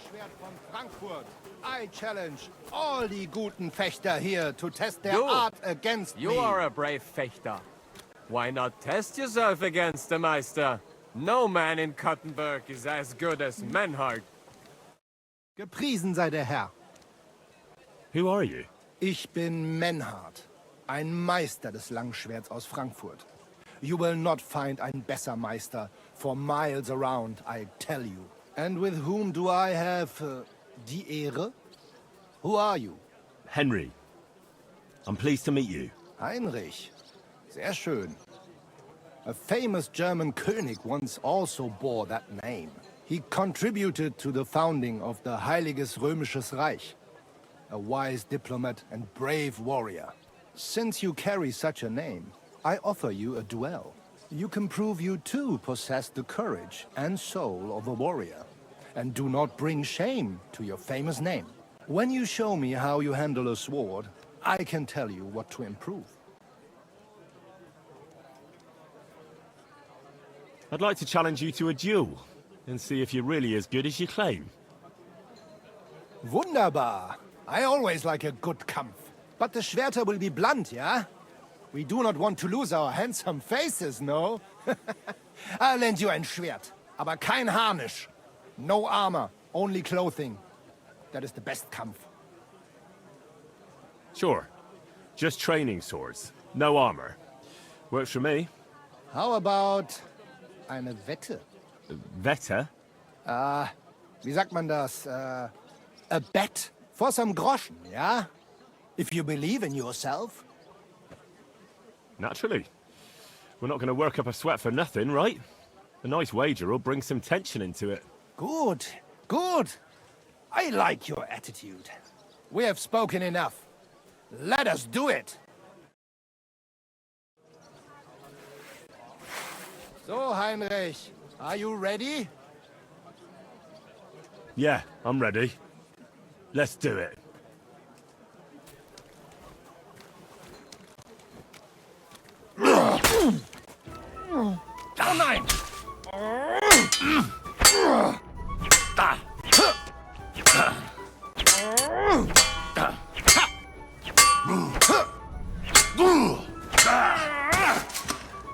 Langschwert von Frankfurt. I challenge all die guten Fechter here to test their You. art against You me. are a brave fechter. Why not test yourself against the Meister? No man in Kottenburg is as good as Menhard. Gepriesen sei der Herr. Who are you? Ich bin Menhard, ein Meister des Langschwerts aus Frankfurt. You will not find ein besser Meister for miles around, I tell you. And with whom do I have die Ehre? Who are you? Henry. I'm pleased to meet you. Heinrich. Sehr schön. A famous German König once also bore that name. He contributed to the founding of the Heiliges Römisches Reich. A wise diplomat and brave warrior. Since you carry such a name, I offer you a duel. You can prove you too possess the courage and soul of a warrior. And do not bring shame to your famous name. When you show me how you handle a sword, I can tell you what to improve. I'd like to challenge you to a duel and see if you're really as good as you claim. Wunderbar. I always like a good Kampf. But the Schwerter will be blunt, yeah? We do not want to lose our handsome faces, no? I'll lend you ein Schwert, aber kein Harnisch. No armor, only clothing. That is the best Kampf. Sure. Just training swords. No armor. Works for me. How about eine Wette? Wette? Wie sagt man das? A bet for some groschen, yeah? If you believe in yourself. Naturally. We're not going to work up a sweat for nothing, right? A nice wager will bring some tension into it. Good, good. I like your attitude. We have spoken enough. Let us do it. So, Heinrich, are you ready? Yeah, I'm ready. Let's do it. Oh nein!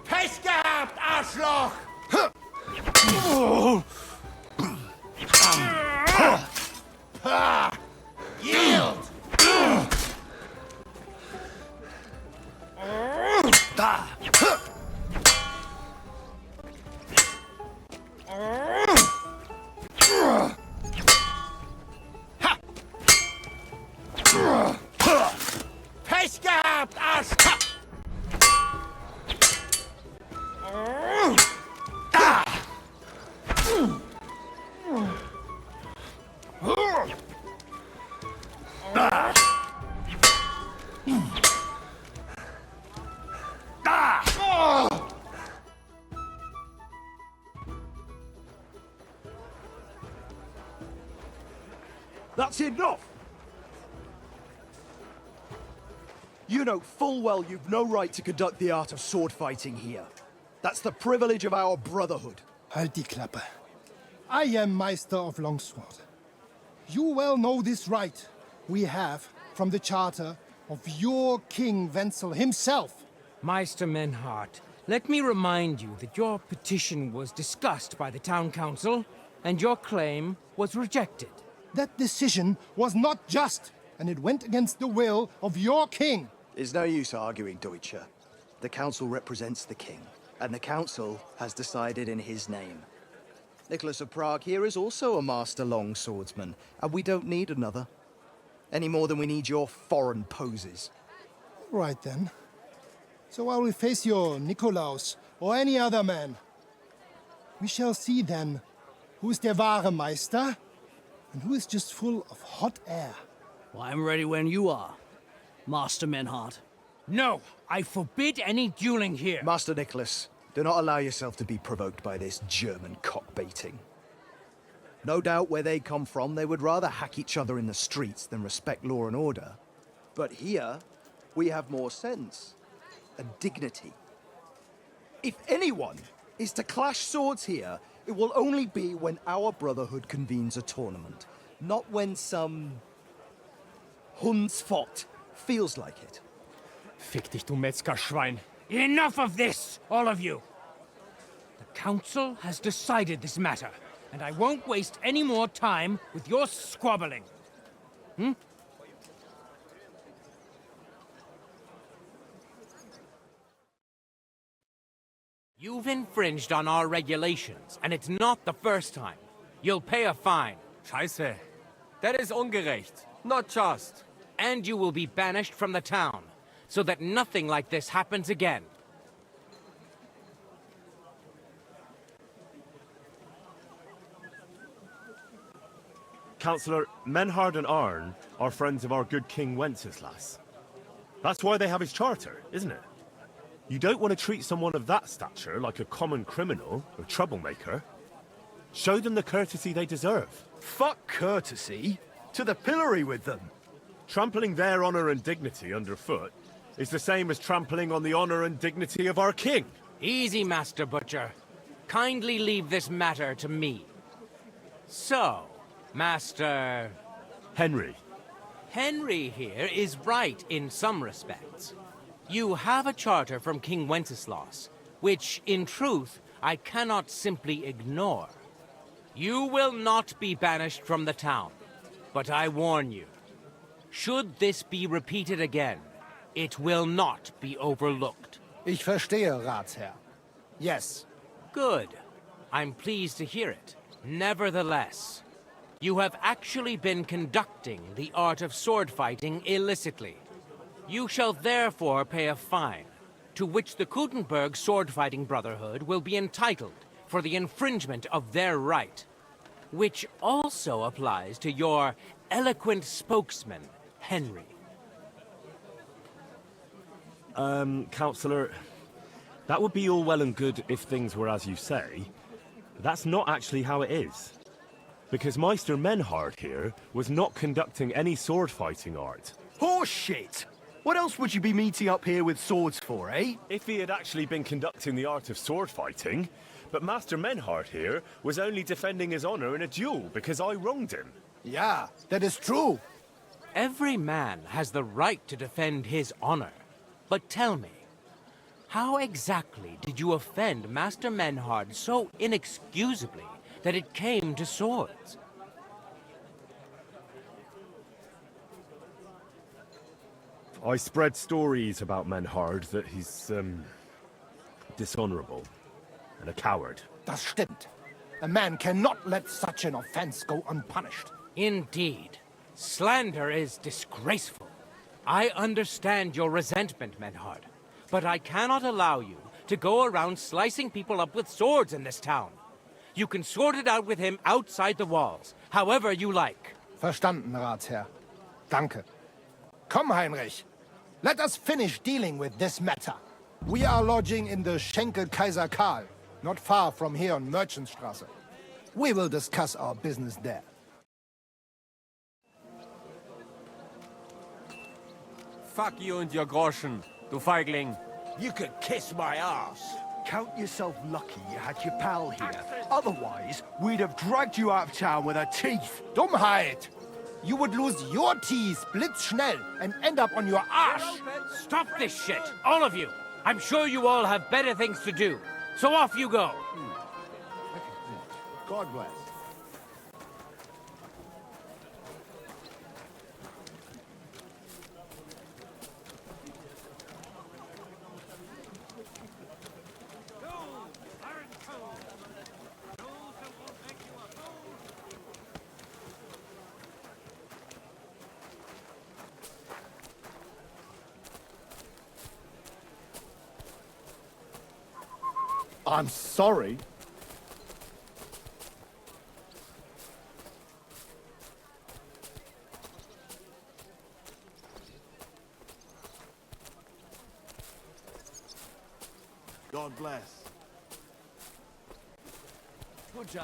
Pech gehabt, Arschloch! Yield! Pech gehabt, Arsch! That's enough! You know full well you've no right to conduct the art of sword fighting here. That's the privilege of our Brotherhood. Halt die Klappe. I am Meister of Longsword. You well know this right we have from the charter of your King Wenzel himself. Meister Menhard, let me remind you that your petition was discussed by the town council, and your claim was rejected. That decision was not just, and it went against the will of your king. There's no use arguing, Deutscher. The council represents the king, and the council has decided in his name. Nicholas of Prague here is also a master longswordsman, and we don't need another. Any more than we need your foreign poses. Right then. So I will face your Nikolaus or any other man. We shall see then who is der wahre Meister and who is just full of hot air. Well, I'm ready when you are, Master Menhard. No, I forbid any dueling here. Master Nicholas, do not allow yourself to be provoked by this German cockbaiting. No doubt where they come from, they would rather hack each other in the streets than respect law and order. But here, we have more sense and dignity. If anyone is to clash swords here, it will only be when our Brotherhood convenes a tournament. Not when some Hundsfott feels like it. Fick dich, du Metzgerschwein. Enough of this, all of you! The Council has decided this matter, and I won't waste any more time with your squabbling. You've infringed on our regulations, and it's not the first time. You'll pay a fine. Scheiße. That is ungerecht. Not just. And you will be banished from the town, so that nothing like this happens again. Councillor, Menhard and Arne are friends of our good King Wenceslas. That's why they have his charter, isn't it? You don't want to treat someone of that stature like a common criminal or troublemaker. Show them the courtesy they deserve. Fuck courtesy. To the pillory with them. Trampling their honor and dignity underfoot is the same as trampling on the honor and dignity of our king. Easy, Master Butcher. Kindly leave this matter to me. So, Master... Henry. Henry here is right in some respects. You have a charter from King Wenceslas, which, in truth, I cannot simply ignore. You will not be banished from the town, but I warn you, should this be repeated again, it will not be overlooked. Ich verstehe, Ratsherr. Yes. Good. I'm pleased to hear it. Nevertheless, you have actually been conducting the art of sword fighting illicitly. You shall therefore pay a fine, to which the Kuttenberg sword-fighting Brotherhood will be entitled for the infringement of their right, which also applies to your eloquent spokesman, Henry. Councillor, that would be all well and good if things were as you say. That's not actually how it is. Because Meister Menhard here was not conducting any sword-fighting art. Horseshit! What else would you be meeting up here with swords for, eh? If he had actually been conducting the art of sword fighting, but Master Menhard here was only defending his honor in a duel because I wronged him. Ja, that is true. Every man has the right to defend his honor. But tell me, how exactly did you offend Master Menhard so inexcusably that it came to swords? I spread stories about Menhard that he's, dishonorable and a coward. Das stimmt. A man cannot let such an offense go unpunished. Indeed. Slander is disgraceful. I understand your resentment, Menhard, but I cannot allow you to go around slicing people up with swords in this town. You can sort it out with him outside the walls, however you like. Verstanden, Ratsherr. Danke. Komm, Heinrich. Let us finish dealing with this matter. We are lodging in the Schenkel Kaiser Karl, not far from here on Merchantstrasse. We will discuss our business there. Fuck you and your Groschen, du Feigling. You could kiss my ass. Count yourself lucky you had your pal here. Otherwise, we'd have dragged you out of town with our teeth. Dummheit! You would lose your teeth blitzschnell and end up on your arse. Stop this shit, all of you! I'm sure you all have better things to do, so off you go! God bless. I'm sorry. God bless.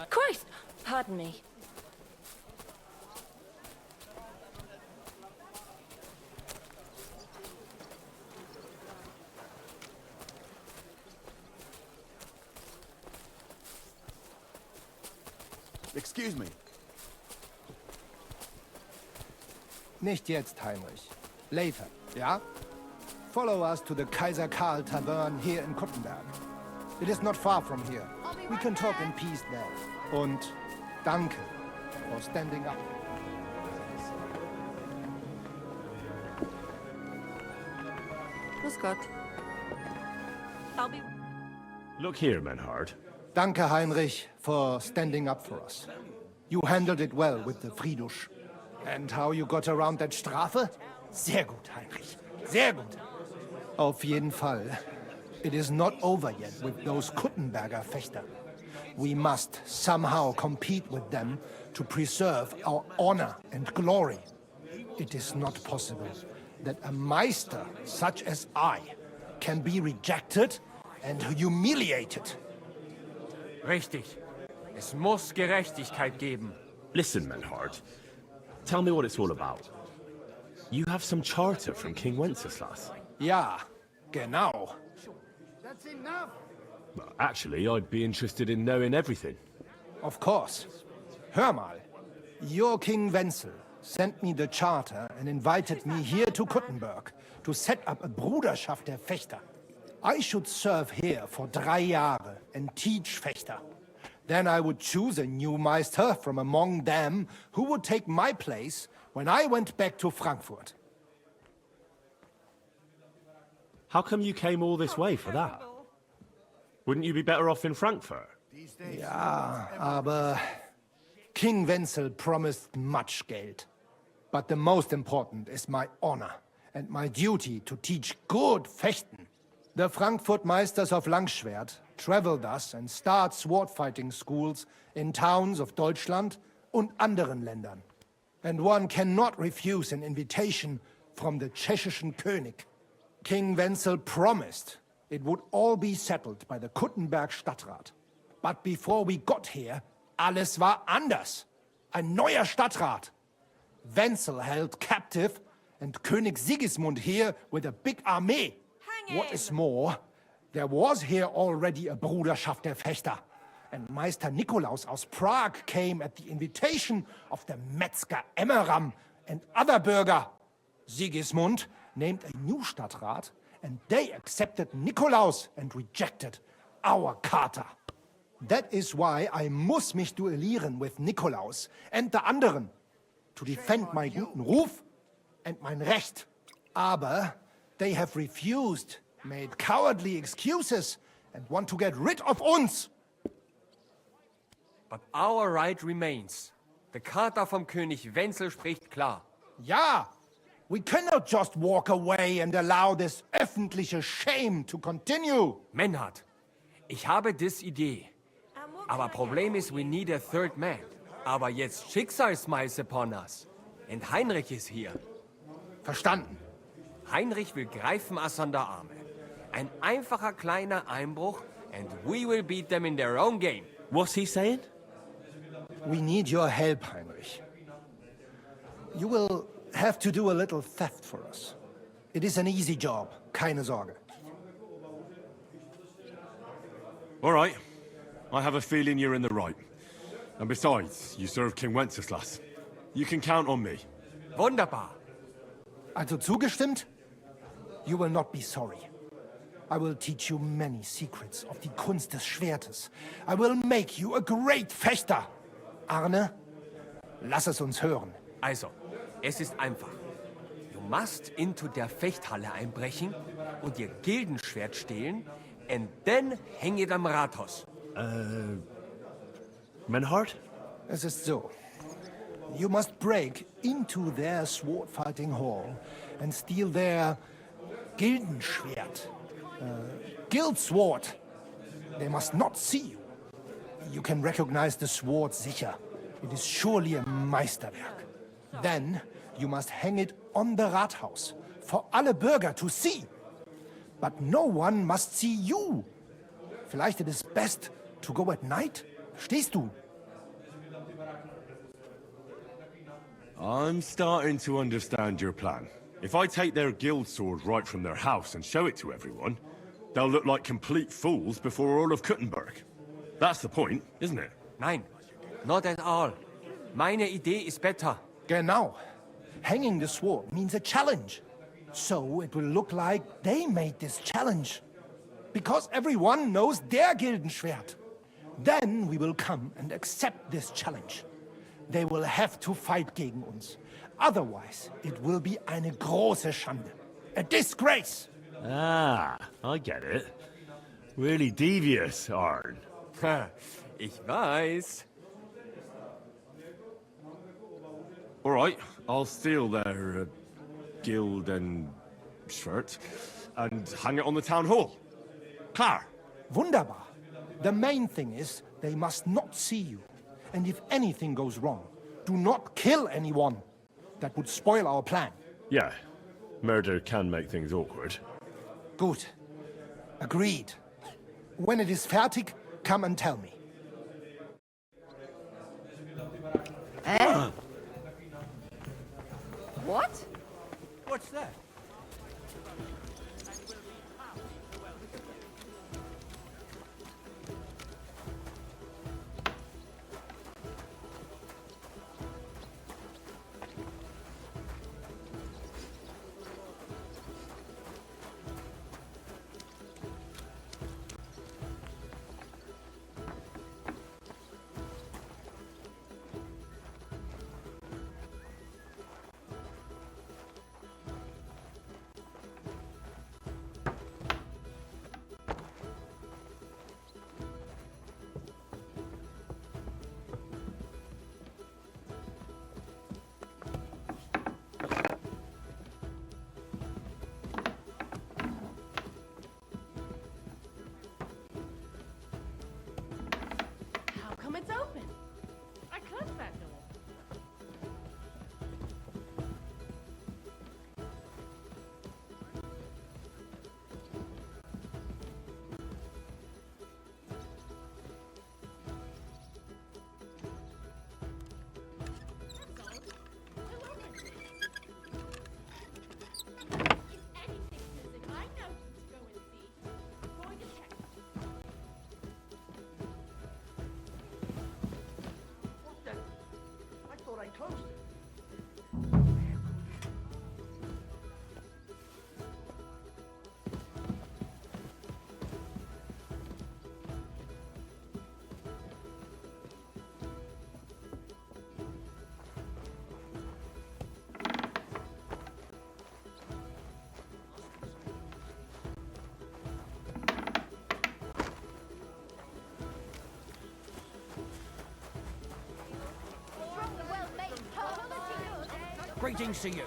Christ! Pardon me. Excuse me. Nicht jetzt, Heinrich. Later, ja? Follow us to the Kaiser Karl Tavern here in Kuttenberg. It is not far from here. We can talk in peace there. Und danke for standing up. Grüß Gott. I'll be... Look here, Menhard. Danke, Heinrich, for standing up for us. You handled it well with the Friedusch. And how you got around that Strafe? Sehr gut, Heinrich. Sehr gut. Auf jeden Fall. It is not over yet with those Kuttenberger Fechter. We must somehow compete with them to preserve our honor and glory. It is not possible that a Meister such as I can be rejected and humiliated. Richtig. Es muss Gerechtigkeit geben. Listen, Menhard. Tell me what it's all about. You have some charter from King Wenceslas. Ja, genau. Well, actually, I'd be interested in knowing everything. Of course. Hör mal. Your King Wenzel sent me the charter and invited me here to Kuttenberg to set up a Bruderschaft der Fechter. I should serve here for 3 Jahre and teach Fechter. Then I would choose a new Meister from among them who would take my place when I went back to Frankfurt. How come you came all this way for that? Wouldn't you be better off in Frankfurt? Ja, aber King Wenzel promised much Geld. But the most important is my honor and my duty to teach good Fechten. The Frankfurt Meisters of Langschwert travel thus and start sword fighting schools in towns of Deutschland und anderen Ländern. And one cannot refuse an invitation from the tschechischen König. King Wenzel promised it would all be settled by the Kuttenberg Stadtrat. But before we got here, alles war anders. Ein neuer Stadtrat. Wenzel held captive and König Sigismund here with a big army. What is more, there was here already a Bruderschaft der Fechter. And Meister Nikolaus aus Prague came at the invitation of the Metzger Emmeram and other Bürger. Sigismund named a new Stadtrat, and they accepted Nikolaus and rejected our Charta. That is why I muss mich duellieren with Nikolaus and the anderen, to defend my guten Ruf and mein Recht. Aber they have refused, made cowardly excuses, and want to get rid of uns. But our right remains. The Charta vom König Wenzel spricht klar. Ja, we cannot just walk away and allow this öffentliche shame to continue. Menhard, ich habe dis Idee. Aber Problem ist, we need a third man. Aber jetzt Schicksalsmeis upon us. And Heinrich ist hier. Verstanden. Heinrich will greifen us an der Arme. Ein einfacher kleiner Einbruch and we will beat them in their own game. What's he saying? We need your help, Heinrich. You will have to do a little theft for us. It is an easy job, keine Sorge. All right. I have a feeling you're in the right. And besides, you serve King Wenceslas. You can count on me. Wunderbar. Also zugestimmt? You will not be sorry. I will teach you many secrets of die Kunst des Schwertes. I will make you a great Fechter. Arne, lass es uns hören. Also, es ist einfach. Du must into der Fechthalle einbrechen und ihr Gildenschwert stehlen and then hang it am Rathaus. Menhard? Es ist so. You must break into their sword fighting hall and steal their Gildenschwert. Guild sword. They must not see you. You can recognize the sword sicher. It is surely a Meisterwerk. Then you must hang it on the Rathaus for alle Bürger to see. But no one must see you. Vielleicht it is best to go at night? Verstehst du? I'm starting to understand your plan. If I take their guild sword right from their house and show it to everyone, they'll look like complete fools before all of Kuttenberg. That's the point, isn't it? Nein, not at all. Meine Idee ist better. Genau. Hanging the sword means a challenge. So it will look like they made this challenge. Because everyone knows their Gildenschwert. Then we will come and accept this challenge. They will have to fight gegen uns. Otherwise, it will be eine große Schande. A disgrace! Ah, I get it. Really devious, Arne. Ha, ich weiß. All right, I'll steal their guild and shirt and hang it on the town hall. Klar. Wunderbar. The main thing is, they must not see you. And if anything goes wrong, do not kill anyone. That would spoil our plan. Yeah, murder can make things awkward. Good. Agreed. When it is fertig, come and tell me. What? What's that? How come it's open? I closed that door. Greetings to you.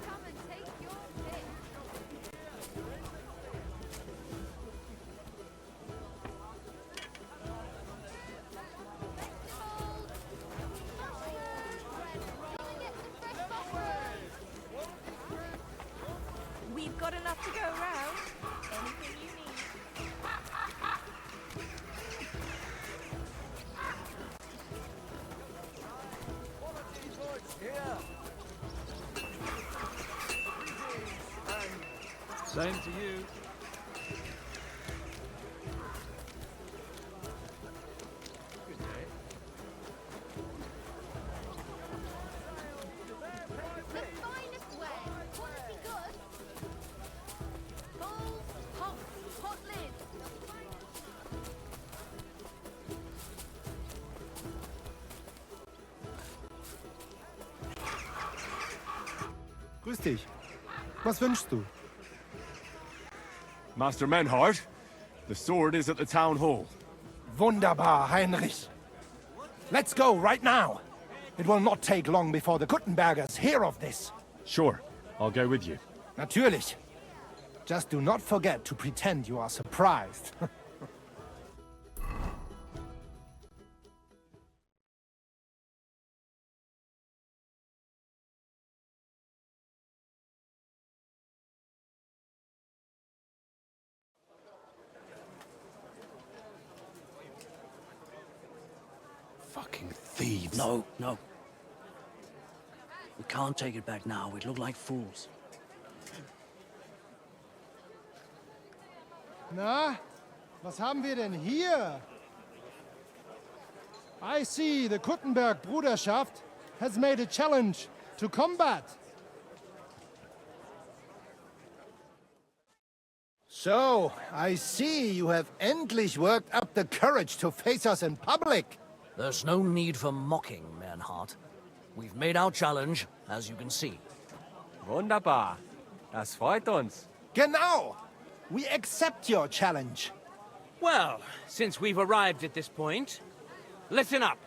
Come and take your pick. We've got enough to go around. Anything you need. Same to you. The finest way. Quality good. Bowls, pots, hot lids. Grüß dich. Was wünschst du? Master Menhard, the sword is at the town hall. Wunderbar, Heinrich. Let's go right now. It will not take long before the Kuttenbergers hear of this. Sure, I'll go with you. Natürlich. Just do not forget to pretend you are surprised. Fucking thieves. No, no. We can't take it back now. We'd look like fools. Na, was haben wir denn hier? I see the Kuttenberg Bruderschaft has made a challenge to combat. So, I see you have endlich worked up the courage to face us in public. There's no need for mocking, Mernhardt. We've made our challenge, as you can see. Wunderbar. Das freut uns. Genau! We accept your challenge. Well, since we've arrived at this point, listen up.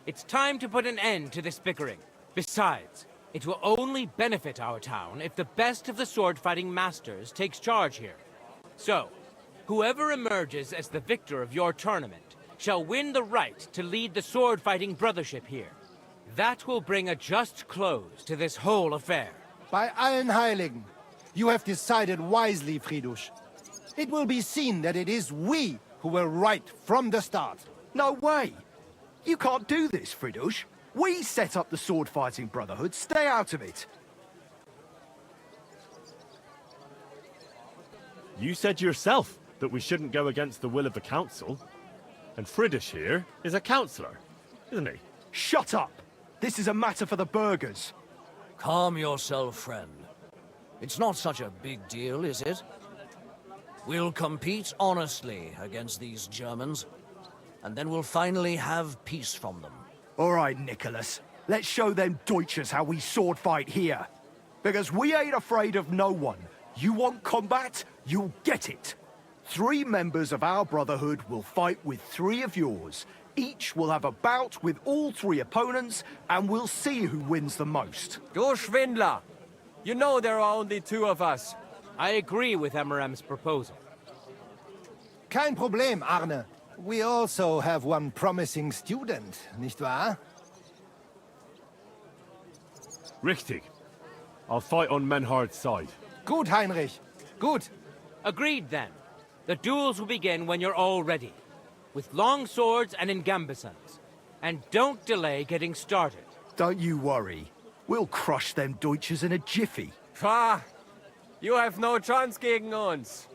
It's time to put an end to this bickering. Besides, it will only benefit our town if the best of the sword-fighting masters takes charge here. So, whoever emerges as the victor of your tournament shall win the right to lead the sword-fighting brothership here. That will bring a just close to this whole affair. Bei allen Heiligen, you have decided wisely, Fridush. It will be seen that it is we who were right from the start. No way! You can't do this, Fridush. We set up the sword-fighting Brotherhood. Stay out of it. You said yourself that we shouldn't go against the will of the council. And Friedrich here is a councillor, isn't he? Shut up! This is a matter for the burghers. Calm yourself, friend. It's not such a big deal, is it? We'll compete honestly against these Germans, and then we'll finally have peace from them. All right, Nicholas. Let's show them Deutschers how we sword fight here. Because we ain't afraid of no one. You want combat? You'll get it. 3 members of our Brotherhood will fight with 3 of yours. Each will have a bout with all 3 opponents, and we'll see who wins the most. Du Schwindler! You know there are only 2 of us. I agree with Emerem's proposal. Kein Problem, Arne. We also have one promising student, nicht wahr? Richtig. I'll fight on Menhard's side. Gut, Heinrich. Gut. Agreed, then. The duels will begin when you're all ready, with long swords and in gambesons. And don't delay getting started. Don't you worry. We'll crush them Deutschers in a jiffy. Pah! You have no chance gegen uns.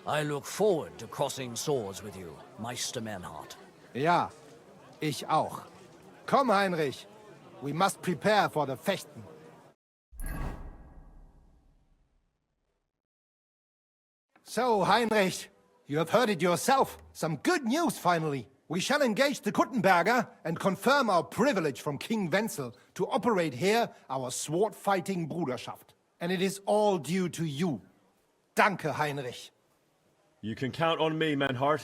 I look forward to crossing swords with you, Meister Mernhardt. Ja, ich auch. Komm, Heinrich. We must prepare for the Fechten. So, Heinrich, you have heard it yourself. Some good news, finally. We shall engage the Kuttenberger and confirm our privilege from King Wenzel to operate here our sword-fighting Bruderschaft. And it is all due to you. Danke, Heinrich. You can count on me, Menhard.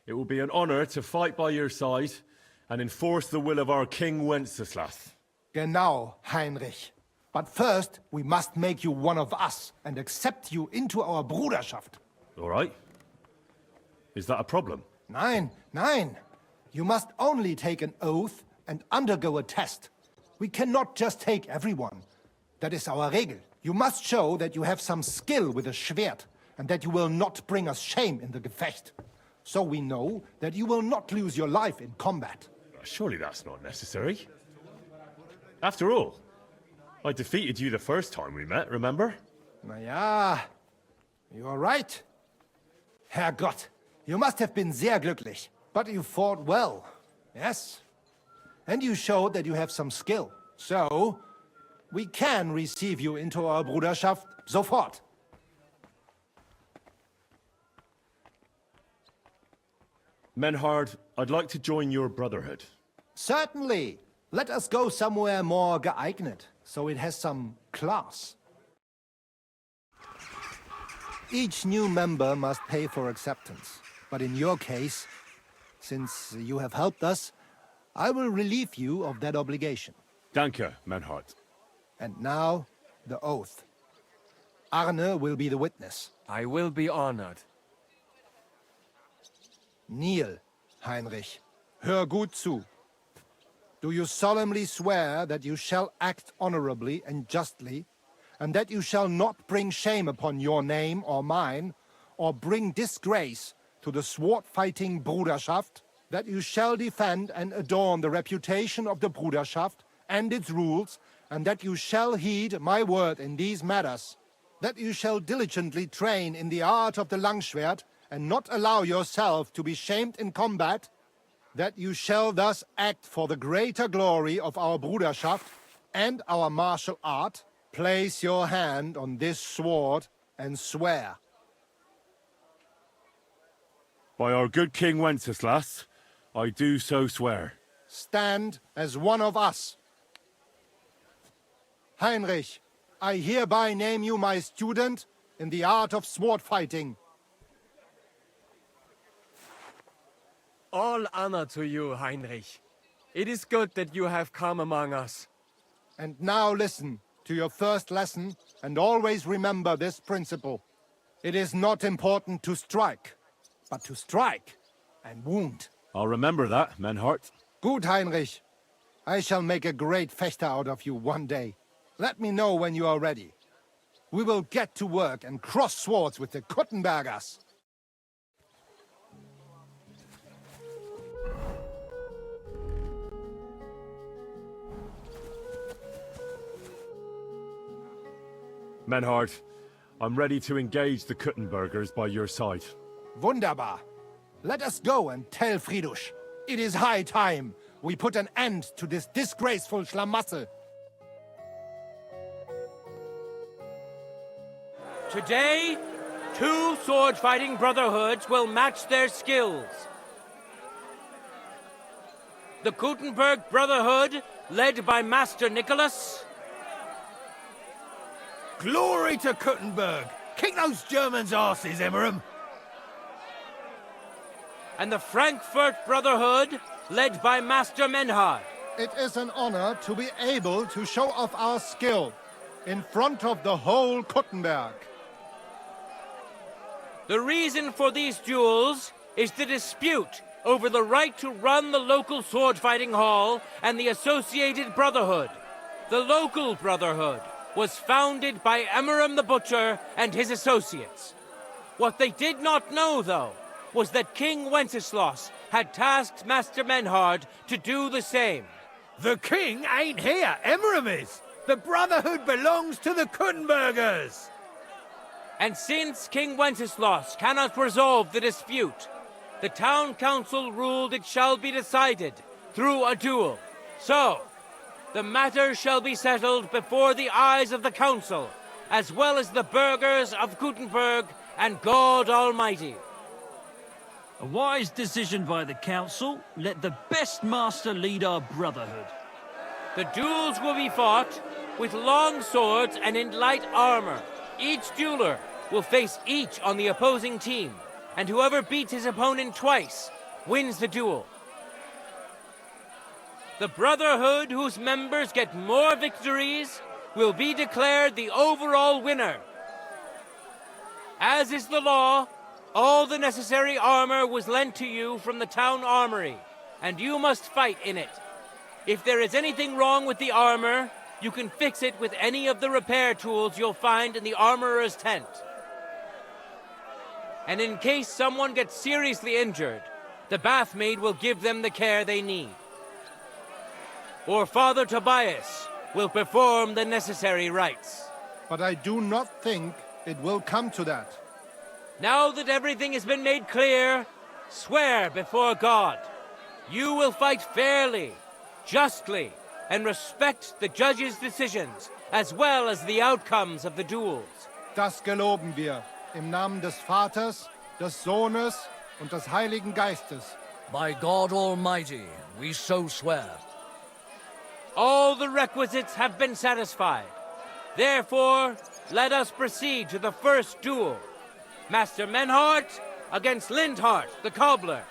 It will be an honor to fight by your side and enforce the will of our King Wenceslas. Genau, Heinrich. But first, we must make you one of us and accept you into our Bruderschaft. All right. Is that a problem? Nein, nein. You must only take an oath and undergo a test. We cannot just take everyone. That is our Regel. You must show that you have some skill with a Schwert and that you will not bring us shame in the Gefecht. So we know that you will not lose your life in combat. Surely that's not necessary. After all, I defeated you the first time we met, remember? Na ja, you are right. Herrgott, you must have been sehr glücklich. But you fought well, yes? And you showed that you have some skill. So, we can receive you into our Bruderschaft sofort. Menhard, I'd like to join your Brotherhood. Certainly. Let us go somewhere more geeignet, so it has some class. Each new member must pay for acceptance. But in your case, since you have helped us, I will relieve you of that obligation. Danke, Menhard. And now, the oath. Arne will be the witness. I will be honored. Kneel, Heinrich. Hör gut zu. Do you solemnly swear that you shall act honorably and justly, and that you shall not bring shame upon your name or mine, or bring disgrace to the sword-fighting Bruderschaft, that you shall defend and adorn the reputation of the Bruderschaft and its rules, and that you shall heed my word in these matters, that you shall diligently train in the art of the Langschwert, and not allow yourself to be shamed in combat, that you shall thus act for the greater glory of our Bruderschaft and our martial art, place your hand on this sword and swear. By our good King Wenceslas, I do so swear. Stand as one of us. Heinrich, I hereby name you my student in the art of sword fighting. All honor to you, Heinrich. It is good that you have come among us. And now listen to your first lesson and always remember this principle. It is not important to strike, but to strike and wound. I'll remember that, Menhart. Good, Heinrich. I shall make a great Fechter out of you one day. Let me know when you are ready. We will get to work and cross swords with the Kuttenbergers. Menhart, I'm ready to engage the Kuttenbergers by your side. Wunderbar. Let us go and tell Friedrich. It is high time we put an end to this disgraceful Schlamassel. Today, 2 sword-fighting brotherhoods will match their skills. The Kuttenberg Brotherhood, led by Master Nicholas. Glory to Kuttenberg! Kick those Germans' arses, Emmeram! And the Frankfurt Brotherhood, led by Master Menhard. It is an honor to be able to show off our skill in front of the whole Kuttenberg. The reason for these duels is the dispute over the right to run the local sword-fighting hall and the associated brotherhood. The local brotherhood was founded by Emmeram the Butcher and his associates. What they did not know, though, was that King Wenceslas had tasked Master Menhard to do the same. The king ain't here, Emmeram is! The Brotherhood belongs to the Kuttenbergers! And since King Wenceslas cannot resolve the dispute, the town council ruled it shall be decided through a duel. So, the matter shall be settled before the eyes of the council, as well as the burghers of Kuttenberg and God Almighty. A wise decision by the council. Let the best master lead our brotherhood. The duels will be fought with long swords and in light armor. Each dueler will face each on the opposing team, and whoever beats his opponent twice wins the duel. The brotherhood whose members get more victories will be declared the overall winner. As is the law, all the necessary armor was lent to you from the town armory, and you must fight in it. If there is anything wrong with the armor, you can fix it with any of the repair tools you'll find in the armorer's tent. And in case someone gets seriously injured, the bathmaid will give them the care they need. Or Father Tobias will perform the necessary rites. But I do not think it will come to that. Now that everything has been made clear, swear before God. You will fight fairly, justly, and respect the judge's decisions, as well as the outcomes of the duels. Das geloben wir, im Namen des Vaters, des Sohnes und des Heiligen Geistes. By God Almighty, we so swear. All the requisites have been satisfied. Therefore, let us proceed to the first duel. Master Menhart against Lindhart, the cobbler.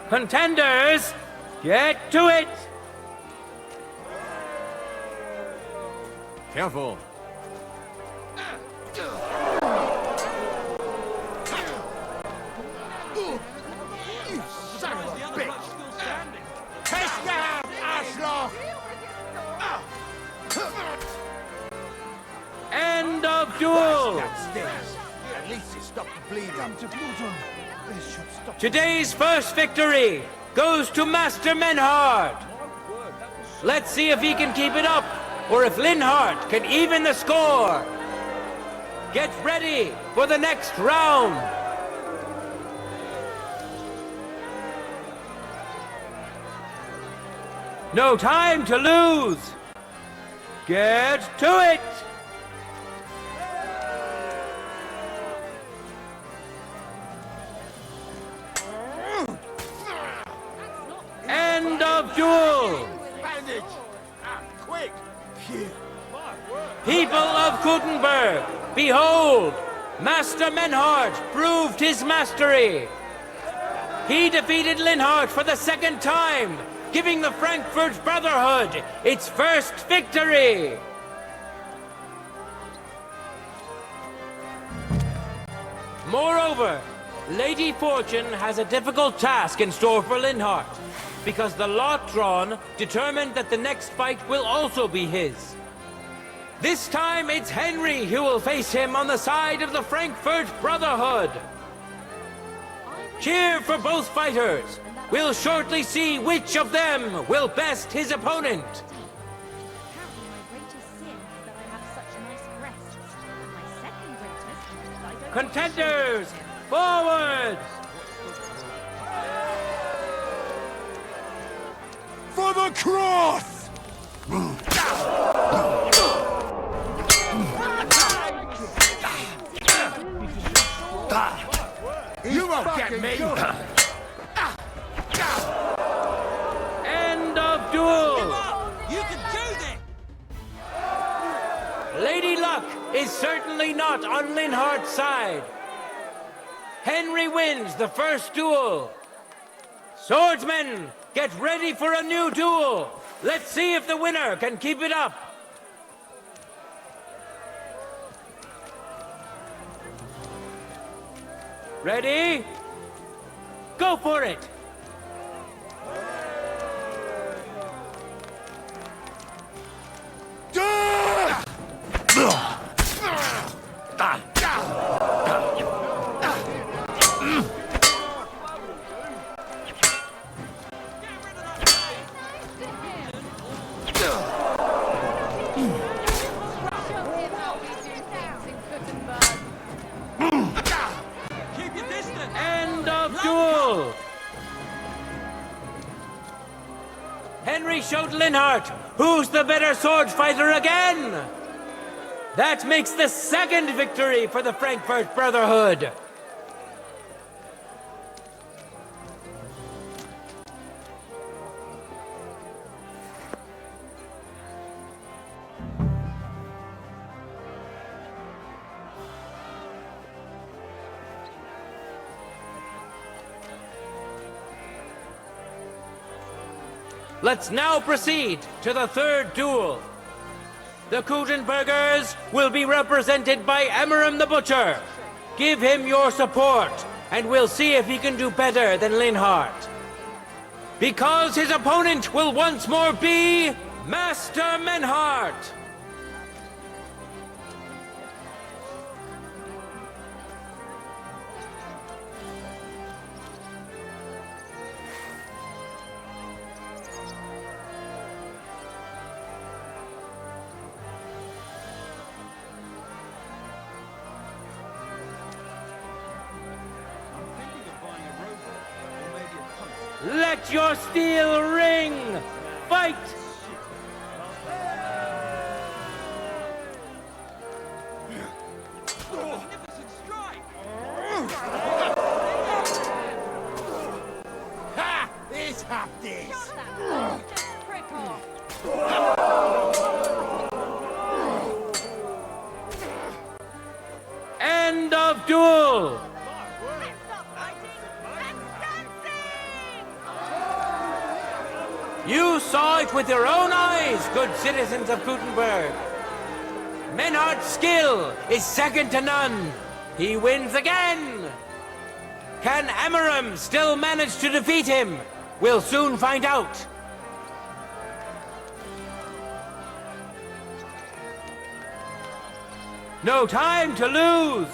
Contenders, get to it! Careful. You son of a bitch! Test down, Arschloch! End of duel! At least it stopped the bleeding. Today's first victory goes to Master Menhard. Let's see if he can keep it up, or if Linhardt can even the score. Get ready for the next round. No time to lose. Get to it. End of duel. Bandage! Quick! People of Gutenberg, behold, Master Menhart proved his mastery. He defeated Linhardt for the second time, giving the Frankfurt Brotherhood its first victory. Moreover, Lady Fortune has a difficult task in store for Linhardt, because the lot drawn determined that the next fight will also be his. This time it's Henry who will face him on the side of the Frankfurt Brotherhood. Cheer for both fighters. We'll shortly see which of them will best his opponent. Apparently my greatest sin is that I have such nice breasts. And my second greatest is that I don't... Contenders, forward! For the cross! You won't get me! End of duel! You can do this! Lady Luck is certainly not on Linhardt's side. Henry wins the first duel. Swordsmen, get ready for a new duel. Let's see if the winner can keep it up. Ready? Go for it! End of duel! Henry showed Linhardt who's the better sword fighter again! That makes the second victory for the Frankfurt Brotherhood! Let's now proceed to the third duel. The Kutenbergers will be represented by Emmeram the Butcher. Give him your support, and we'll see if he can do better than Linhardt. Because his opponent will once more be Master Menhart. Let your steel ring! Fight! Ha! Let's have this! End of duel! You saw it with your own eyes, good citizens of Gutenberg. Menhardt's skill is second to none. He wins again. Can Emmeram still manage to defeat him? We'll soon find out. No time to lose.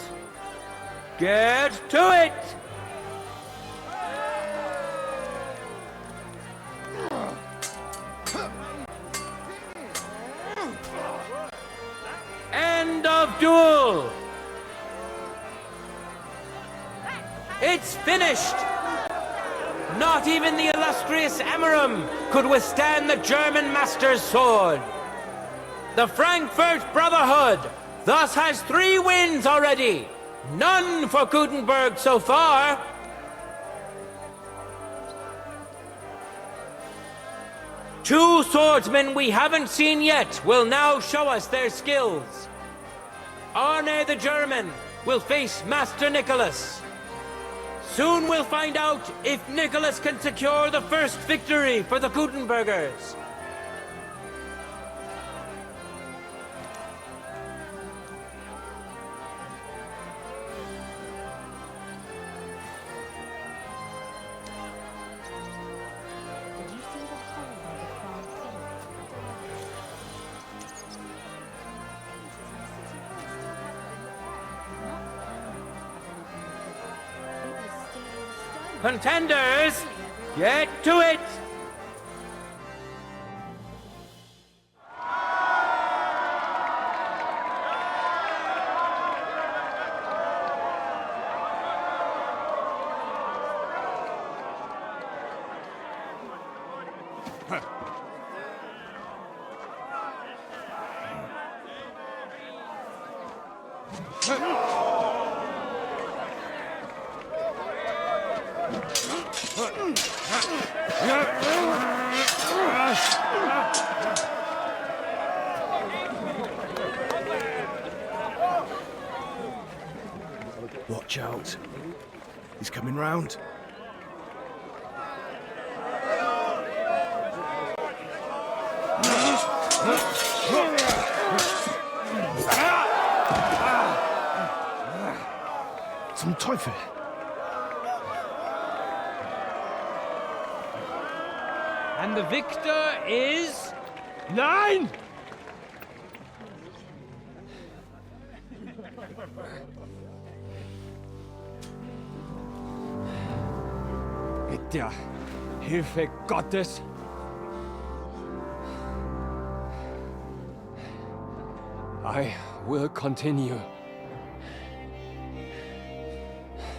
Get to it. duel! It's finished! Not even the illustrious Emmeram could withstand the German master's sword. The Frankfurt Brotherhood thus has 3 wins already. None for Gutenberg so far. Two swordsmen we haven't seen yet will now show us their skills. Arne the German will face Master Nicholas. Soon we'll find out if Nicholas can secure the first victory for the Gutenbergers. Did you see the hole in the crown field? Contenders, get to it! Watch out. He's coming round. Zum Teufel! And the victor is... Nein! Mit der Hilfe Gottes I will continue.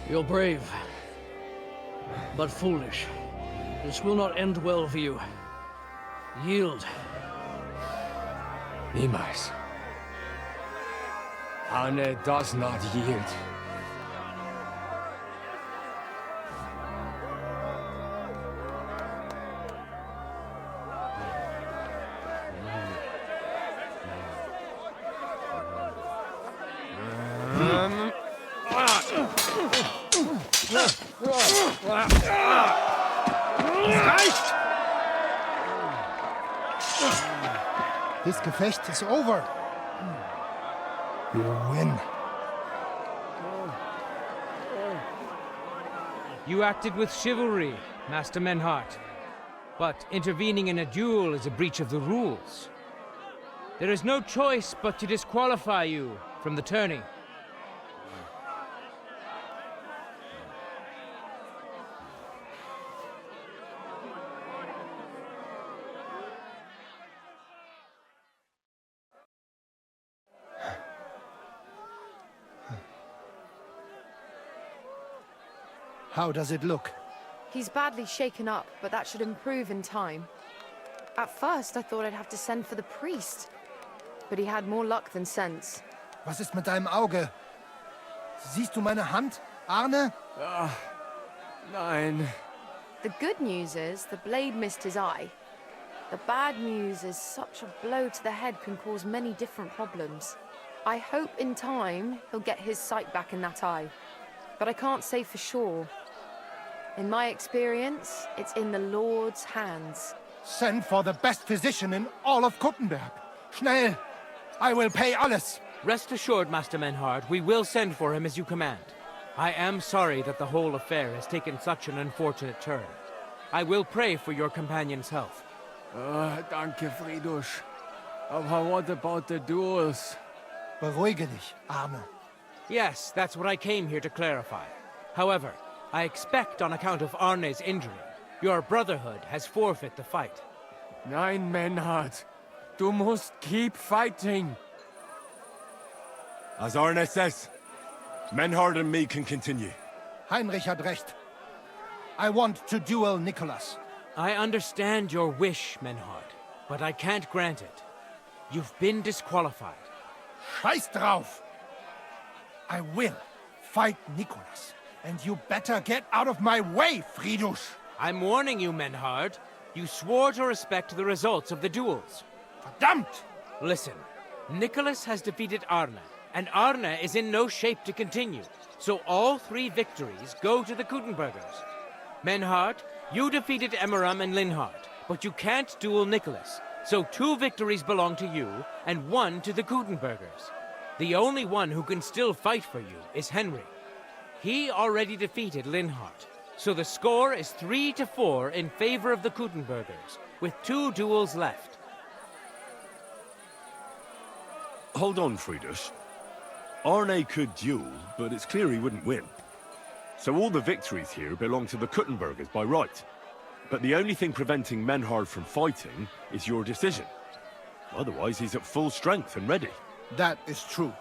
You're brave, but foolish. This will not end well for you. Yield. Niemals. Arne does not yield. This Gefecht is over. You win. You acted with chivalry, Master Menhart. But intervening in a duel is a breach of the rules. There is no choice but to disqualify you from the tourney. How does it look? He's badly shaken up, but that should improve in time. At first, I thought I'd have to send for the priest, but he had more luck than sense. Was ist mit deinem Auge? Siehst du meine Hand, Arne? Nein. The good news is the blade missed his eye. The bad news is such a blow to the head can cause many different problems. I hope in time he'll get his sight back in that eye, but I can't say for sure. In my experience, it's in the Lord's hands. Send for the best physician in all of Kuttenberg. Schnell! I will pay alles. Rest assured, Master Menhard, we will send for him as you command. I am sorry that the whole affair has taken such an unfortunate turn. I will pray for your companion's health. Danke, Friedrich. Aber what about the duels? Beruhige dich, Arne. Yes, that's what I came here to clarify. However, I expect on account of Arne's injury, your Brotherhood has forfeit the fight. Nein, Menhard. Du musst keep fighting. As Arne says, Menhard and me can continue. Heinrich had recht. I want to duel Nicholas. I understand your wish, Menhard, but I can't grant it. You've been disqualified. Scheiß drauf! I will fight Nicholas, and you better get out of my way, Friedrich! I'm warning you, Menhard. You swore to respect the results of the duels. Verdammt! Listen, Nicholas has defeated Arne, and Arne is in no shape to continue. So all 3 victories go to the Kuttenbergers. Menhard, you defeated Emmeram and Linhard, but you can't duel Nicholas. So 2 victories belong to you, and 1 to the Kuttenbergers. The only one who can still fight for you is Henry. He already defeated Linhard, so the score is 3-4 in favor of the Kuttenbergers, with 2 duels left. Hold on, Friedrich. Arne could duel, but it's clear he wouldn't win. So all the victories here belong to the Kuttenbergers by right. But the only thing preventing Menhard from fighting is your decision. Otherwise, he's at full strength and ready. That is true.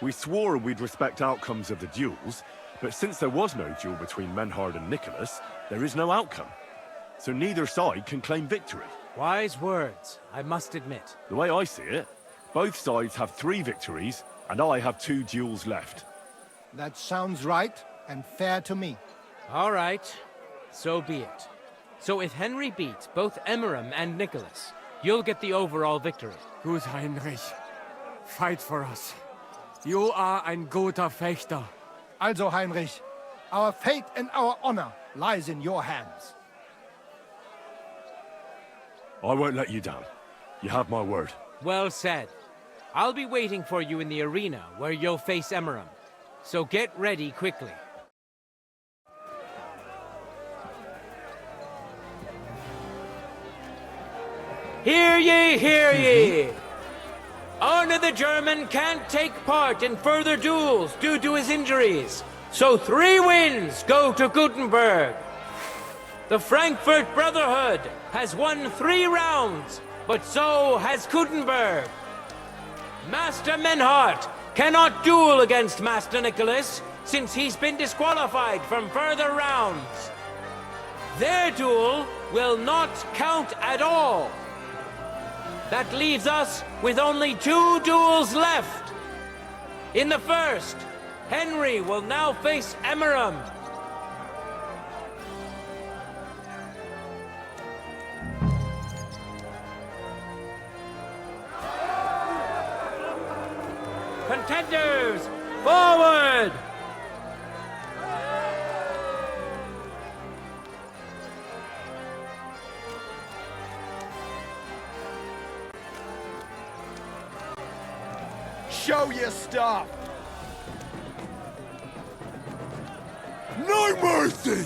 We swore we'd respect outcomes of the duels, but since there was no duel between Menhard and Nicholas, there is no outcome. So neither side can claim victory. Wise words, I must admit. The way I see it, both sides have 3 victories, and I have 2 duels left. That sounds right and fair to me. All right, so be it. So if Henry beats both Emmeram and Nicholas, you'll get the overall victory. Gut, Heinrich. Fight for us. You are ein guter Fechter. Also, Heinrich, our fate and our honor lies in your hands. I won't let you down. You have my word. Well said. I'll be waiting for you in the arena where you'll face Emmeram. So get ready quickly. Hear ye, hear ye! Arne the German can't take part in further duels due to his injuries, so 3 wins go to Gutenberg. The Frankfurt Brotherhood has won 3 rounds, but so has Gutenberg. Master Menhard cannot duel against Master Nicholas since he's been disqualified from further rounds. Their duel will not count at all. That leaves us with only 2 duels left. In the first, Henry will now face Emmeram. Contenders, forward! Show your stuff! No mercy!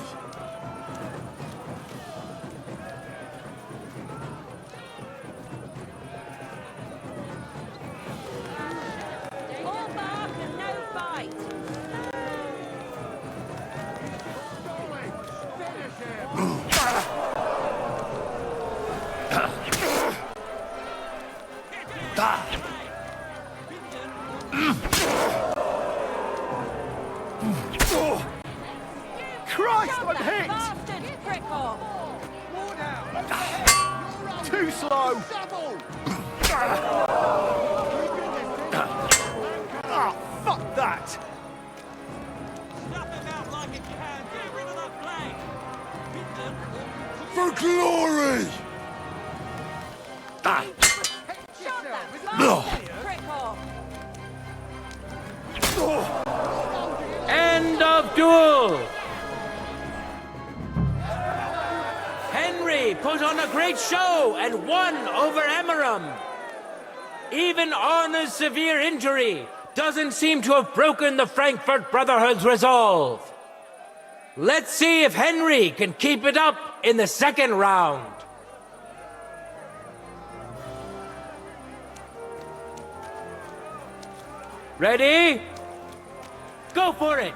All bark and no bite. Christ, I'm hit! Bastard prick off. Too slow! Ah, fuck that! Snuff him out like a can. Get rid of that blade. For glory! Shut that bastard prick off. End of duel! Henry put on a great show and won over Emmeram. Even Arne's severe injury doesn't seem to have broken the Frankfurt Brotherhood's resolve. Let's see if Henry can keep it up in the second round. Ready? Go for it!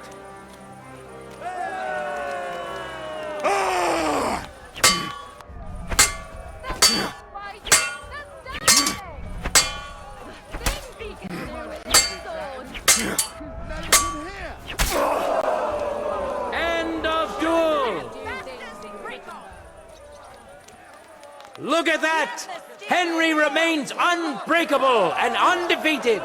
Look at that! Henry remains unbreakable and undefeated.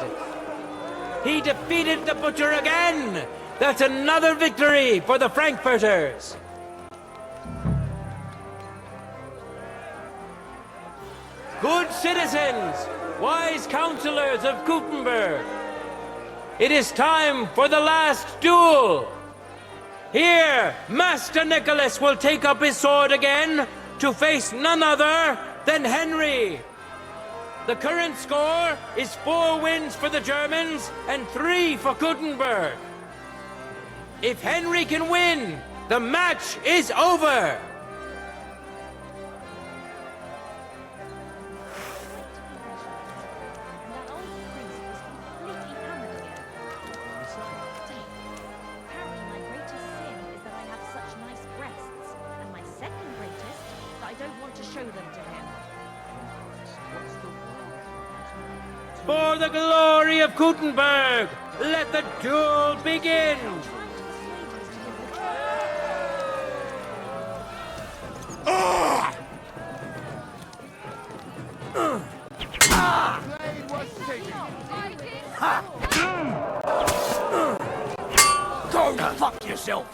He defeated the Butcher again! That's another victory for the Frankfurters! Good citizens, wise counselors of Gutenberg, it is time for the last duel! Here, Master Nicholas will take up his sword again to face none other than Henry. The current score is 4 wins for the Germans and 3 for Gutenberg. If Henry can win, the match is over. Apparently my greatest sin is that I have such nice breasts, and my second greatest, that I don't want to show them to him. For the glory of Gutenberg, let the duel begin! Go fuck yourself!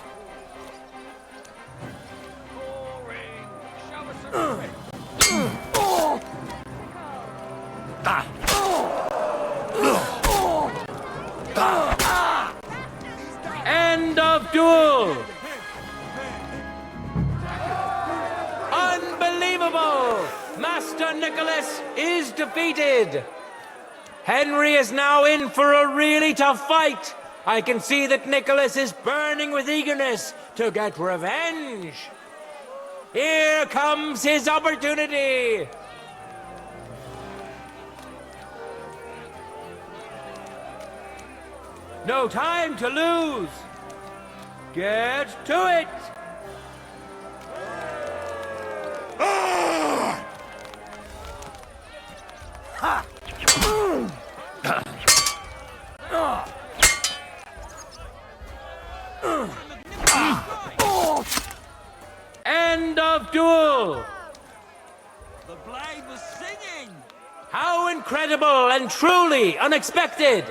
End of duel! Unbelievable! Master Nicholas is defeated! Henry is now in for a really tough fight! I can see that Nicholas is burning with eagerness to get revenge! Here comes his opportunity! No time to lose! Get to it! End of duel! The blade was singing! How incredible and truly unexpected!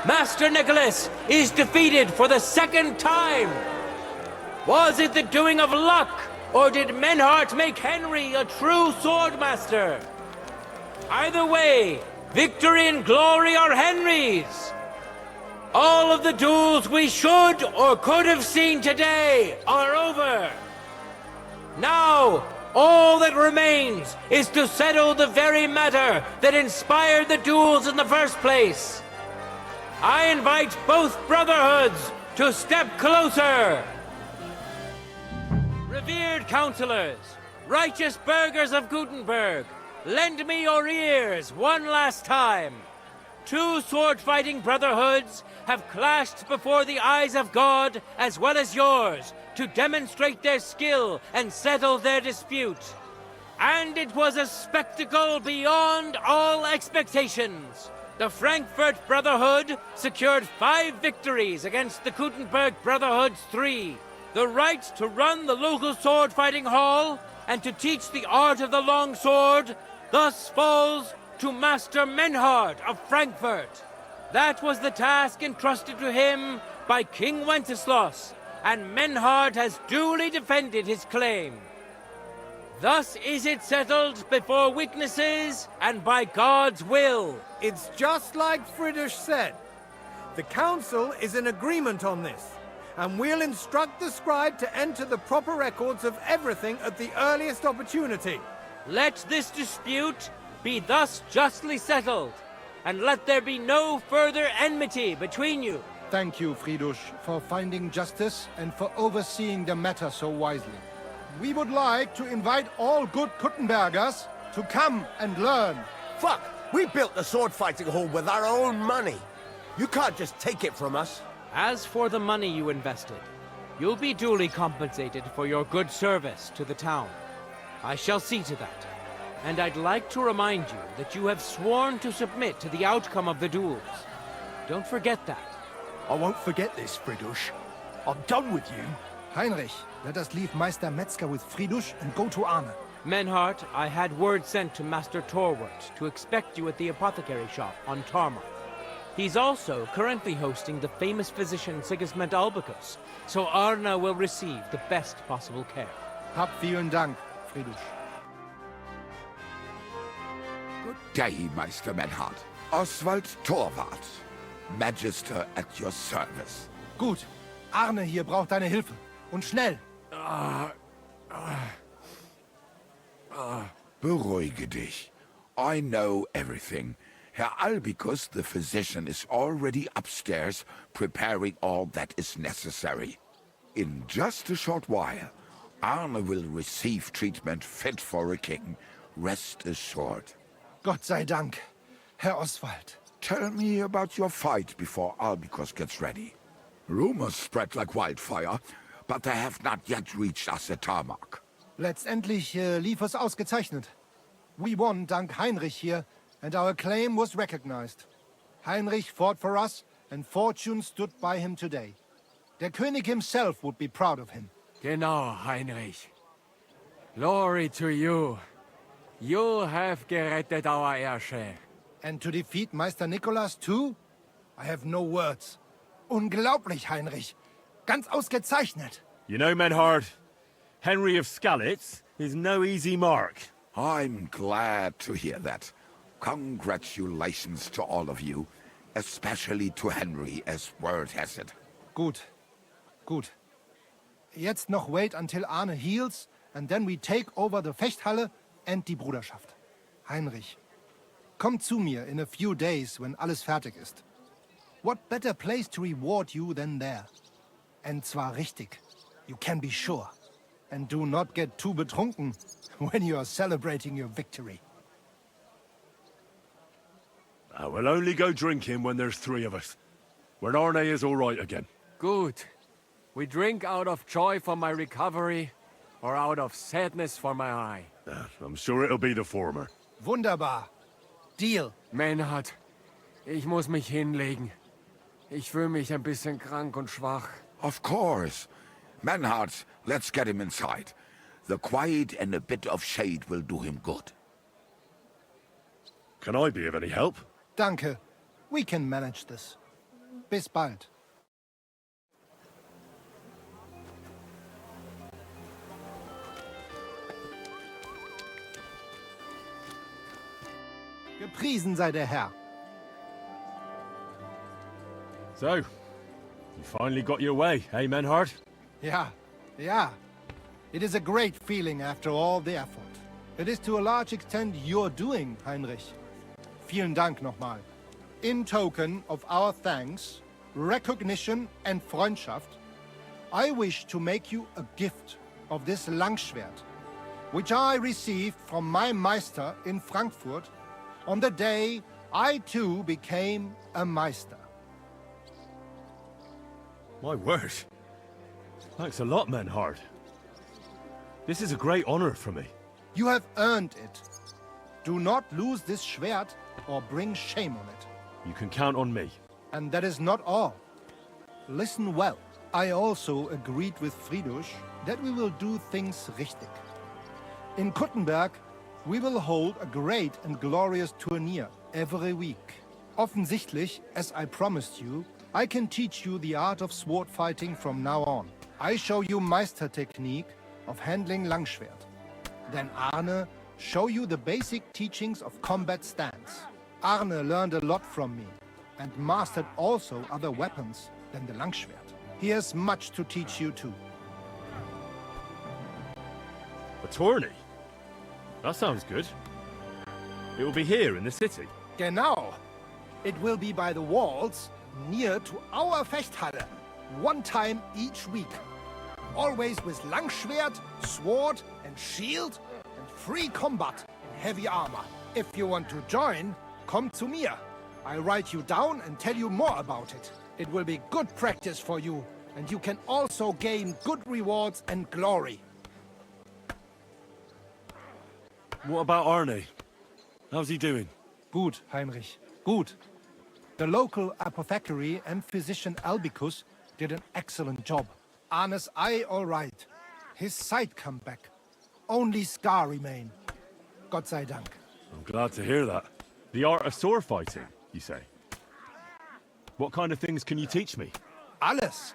Master Nicholas is defeated for the second time! Was it the doing of luck, or did Menhart make Henry a true swordmaster? Either way, victory and glory are Henry's! All of the duels we should or could have seen today are over! Now, all that remains is to settle the very matter that inspired the duels in the first place. I invite both brotherhoods to step closer. Revered counselors, righteous burghers of Gutenberg, lend me your ears one last time. 2 sword-fighting brotherhoods have clashed before the eyes of God as well as yours to demonstrate their skill and settle their dispute. And it was a spectacle beyond all expectations. The Frankfurt Brotherhood secured 5 victories against the Gutenberg Brotherhood's 3. The right to run the local sword-fighting hall and to teach the art of the long sword thus falls to Master Menhard of Frankfurt. That was the task entrusted to him by King Wenceslas, and Menhard has duly defended his claim. Thus is it settled before witnesses and by God's will. It's just like Friedrich said. The council is in agreement on this, and we'll instruct the scribe to enter the proper records of everything at the earliest opportunity. Let this dispute be thus justly settled, and let there be no further enmity between you. Thank you, Friedrich, for finding justice and for overseeing the matter so wisely. We would like to invite all good Kuttenbergers to come and learn. Fuck! We built the sword-fighting hall with our own money. You can't just take it from us. As for the money you invested, you'll be duly compensated for your good service to the town. I shall see to that. And I'd like to remind you that you have sworn to submit to the outcome of the duels. Don't forget that. I won't forget this, Friedrich. I'm done with you. Heinrich, let us leave Meister Metzger with Friedrich and go to Arne. Menhart, I had word sent to Master Torwart to expect you at the apothecary shop on Tarmar. He's also currently hosting the famous physician Sigismund Albicus, so Arne will receive the best possible care. Hab vielen Dank, Friedrich. Good day, Meister Menhart. Oswald Torwart, Magister at your service. Gut. Arne hier braucht deine Hilfe. Und schnell. Beruhige dich. I know everything. Herr Albicus, the physician, is already upstairs preparing all that is necessary. In just a short while, Arne will receive treatment fit for a king. Rest assured. Gott sei Dank, Herr Oswald. Tell me about your fight before Albicus gets ready. Rumors spread like wildfire, but they have not yet reached us at Tarmac. Letztendlich lief es ausgezeichnet. We won dank Heinrich here, and our claim was recognized. Heinrich fought for us, and fortune stood by him today. Der König himself would be proud of him. Genau, Heinrich. Glory to you. You have gerettet our heirshare. And to defeat Meister Nicholas too? I have no words. Unglaublich, Heinrich. Ganz ausgezeichnet. You know, Menhard, Henry of Skalitz is no easy mark. I'm glad to hear that. Congratulations to all of you, especially to Henry, as word has it. Gut. Gut. Jetzt noch wait until Arne heals, and then we take over the Fechthalle and die Bruderschaft. Heinrich, komm zu mir in a few days when alles fertig ist. What better place to reward you than there? And zwar richtig. You can be sure. And do not get too betrunken when you are celebrating your victory. We'll only go drinking when there's three of us. When Arne is all right again. Good. We drink out of joy for my recovery, or out of sadness for my eye. I'm sure it'll be the former. Wunderbar. Deal. Menhard, ich muss mich hinlegen. Ich fühle mich ein bisschen krank und schwach. Of course. Menhard, let's get him inside. The quiet and a bit of shade will do him good. Can I be of any help? Danke. We can manage this. Bis bald. Gepriesen sei der Herr. So, you finally got your way, eh, Menhard? Yeah. It is a great feeling after all the effort. It is to a large extent your doing, Heinrich. Vielen Dank nochmal. In token of our thanks, recognition and Freundschaft, I wish to make you a gift of this Langschwert, which I received from my Meister in Frankfurt on the day I too became a Meister. My word. Thanks a lot, Menhard. This is a great honor for me. You have earned it. Do not lose this Schwert or bring shame on it. You can count on me. And that is not all. Listen well. I also agreed with Friedrich that we will do things richtig. In Kuttenberg, we will hold a great and glorious tourney every week. Offensichtlich, as I promised you, I can teach you the art of sword fighting from now on. I show you Meister technique of handling Langschwert. Then Arne show you the basic teachings of combat stance. Arne learned a lot from me and mastered also other weapons than the Langschwert. He has much to teach you too. A tourney? That sounds good. It will be here in the city. Genau. It will be by the walls, near to our Fechthalle, one time each week. Always with Langschwert, sword and shield, and free combat in heavy armor. If you want to join, come to mir. I'll write you down and tell you more about it. It will be good practice for you, and you can also gain good rewards and glory. What about Arne? How's he doing? Gut, Heinrich. Gut. The local apothecary and physician Albicus did an excellent job. Arne's eye all right. His sight come back. Only scar remain. Gott sei Dank. I'm glad to hear that. The art of sword fighting, you say? What kind of things can you teach me? Alles.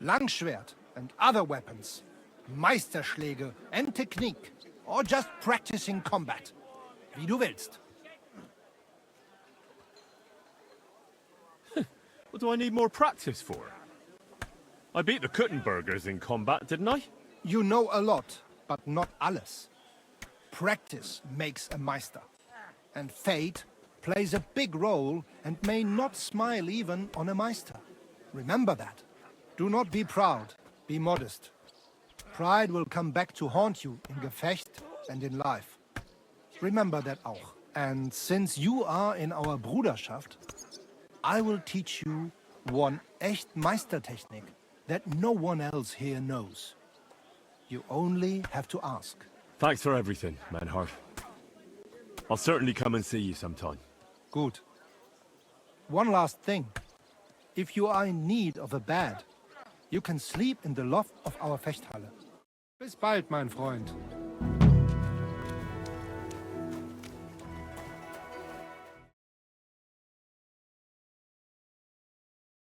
Langschwert and other weapons. Meisterschläge and technique. Or just practicing combat. Wie du willst. What do I need more practice for? I beat the Kuttenbergers in combat, didn't I? You know a lot, but not alles. Practice makes a Meister. And fate plays a big role and may not smile even on a Meister. Remember that. Do not be proud, be modest. Pride will come back to haunt you in Gefecht and in life. Remember that auch. And since you are in our Bruderschaft, I will teach you one echt Meistertechnik that no one else here knows. You only have to ask. Thanks for everything, Manhart. I'll certainly come and see you sometime. Good. One last thing. If you are in need of a bed, you can sleep in the loft of our Fechthalle. Bis bald, mein Freund.